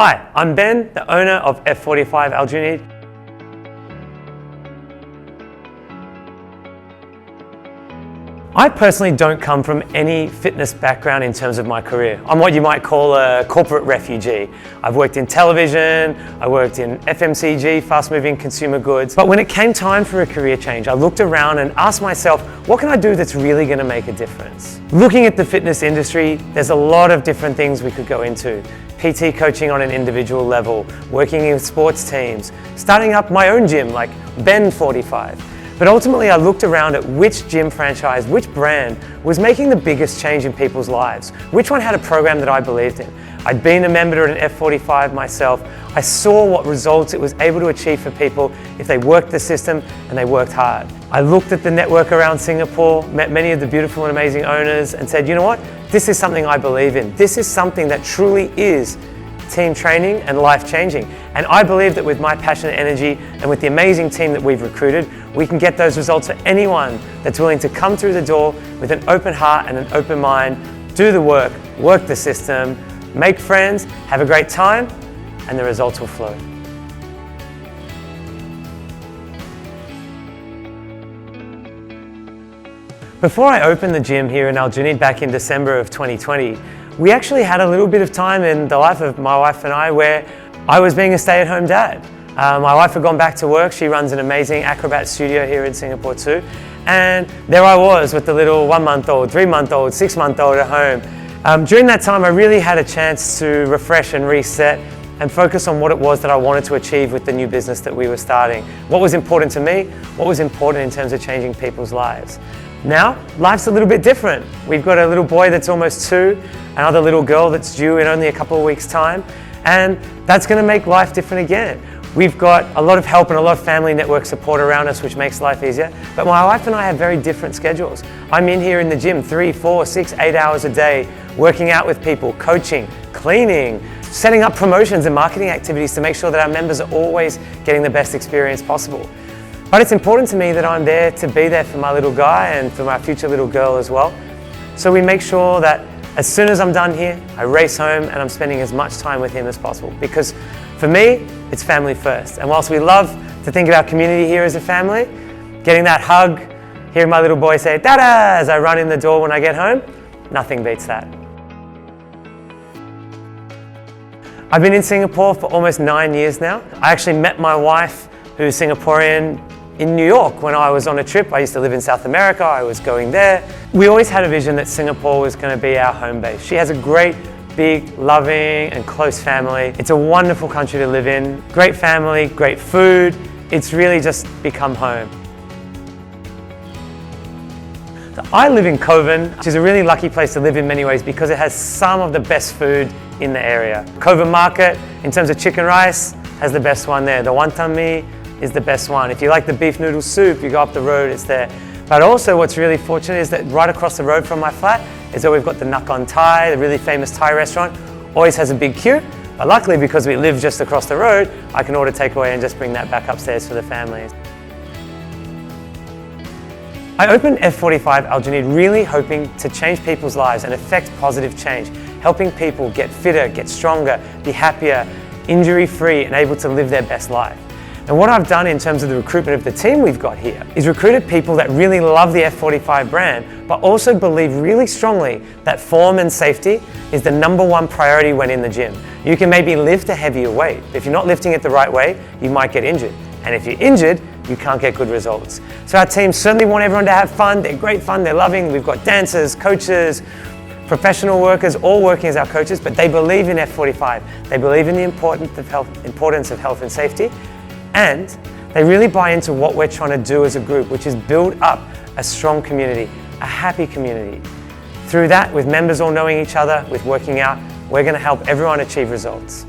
Hi, I'm Ben, the owner of F45 Aljunied. I personally don't come from any fitness background in terms of my career. I'm what you might call a corporate refugee. I've worked in television, I worked in FMCG, fast-moving consumer goods. But when it came time for a career change, I looked around and asked myself, what can I do that's really going to make a difference? Looking at the fitness industry, there's a lot of different things we could go into. PT coaching on an individual level, working in sports teams, starting up my own gym like 𝗀𝗃45. But ultimately I looked around at which gym franchise, which brand was making the biggest change in people's lives, which one had a program that I believed in. I'd been a member at an F45 myself. I saw what results it was able to achieve for people if they worked the system and they worked hard. I looked at the network around Singapore, met many of the beautiful and amazing owners and said, you know what, this is something I believe in. This is something that truly is team training and life-changing. And I believe that with my passionate energy and with the amazing team that we've recruited, we can get those results for anyone that's willing to come through the door with an open heart and an open mind, do the work the system, make friends, have a great time, and the results will flow. Before I opened the gym here in Aljunied back in December of 2020, we actually had a little bit of time in the life of my wife and I where I was being a stay-at-home dad. My wife had gone back to work. She runs an amazing acrobat studio here in Singapore too. And there I was with the little 1-month-old, 3-month-old, 6-month-old at home. During that time, I really had a chance to refresh and reset and focus on what it was that I wanted to achieve with the new business that we were starting. What was important to me, what was important in terms of changing people's lives. Now, life's a little bit different. We've got a little boy that's almost 2, another little girl that's due in only a couple of weeks' time, and that's going to make life different again. We've got a lot of help and a lot of family network support around us, which makes life easier, but my wife and I have very different schedules. I'm in here in the gym 3, 4, 6, 8 hours a day, working out with people, coaching, cleaning, setting up promotions and marketing activities to make sure that our members are always getting the best experience possible. But it's important to me that I'm there to be there for my little guy and for my future little girl as well. So we make sure that as soon as I'm done here, I race home and I'm spending as much time with him as possible. Because for me, it's family first. And whilst we love to think of our community here as a family, getting that hug, hearing my little boy say, "Dada," as I run in the door when I get home, nothing beats that. I've been in Singapore for almost 9 years now. I actually met my wife, who's Singaporean, in New York when I was on a trip. I used to live in South America, I was going there. We always had a vision that Singapore was going to be our home base. She has a great, big, loving and close family. It's a wonderful country to live in. Great family, great food. It's really just become home. So I live in 𝗀𝗃, which is a really lucky place to live in many ways because it has some of the best food in the area. 𝗀𝗃 Market, in terms of chicken rice, has the best one there. The wonton mee is the best one. If you like the beef noodle soup, you go up the road, it's there. But also what's really fortunate is that right across the road from my flat is that we've got the 𝗏𝗏𝗏 Thai, the really famous Thai restaurant. Always has a big queue, but luckily because we live just across the road, I can order takeaway and just bring that back upstairs for the families. I opened F45 Aljunied really hoping to change people's lives and affect positive change, helping people get fitter, get stronger, be happier, injury-free and able to live their best life. And what I've done in terms of the recruitment of the team we've got here is recruited people that really love the F45 brand, but also believe really strongly that form and safety is the #1 priority when in the gym. You can maybe lift a heavier weight, but if you're not lifting it the right way, you might get injured. And if you're injured, you can't get good results. So our team certainly want everyone to have fun. They're great fun, they're loving. We've got dancers, coaches, professional workers, all working as our coaches, but they believe in F45. They believe in the importance of health and safety. And they really buy into what we're trying to do as a group, which is build up a strong community, a happy community. Through that, with members all knowing each other, with working out, we're going to help everyone achieve results.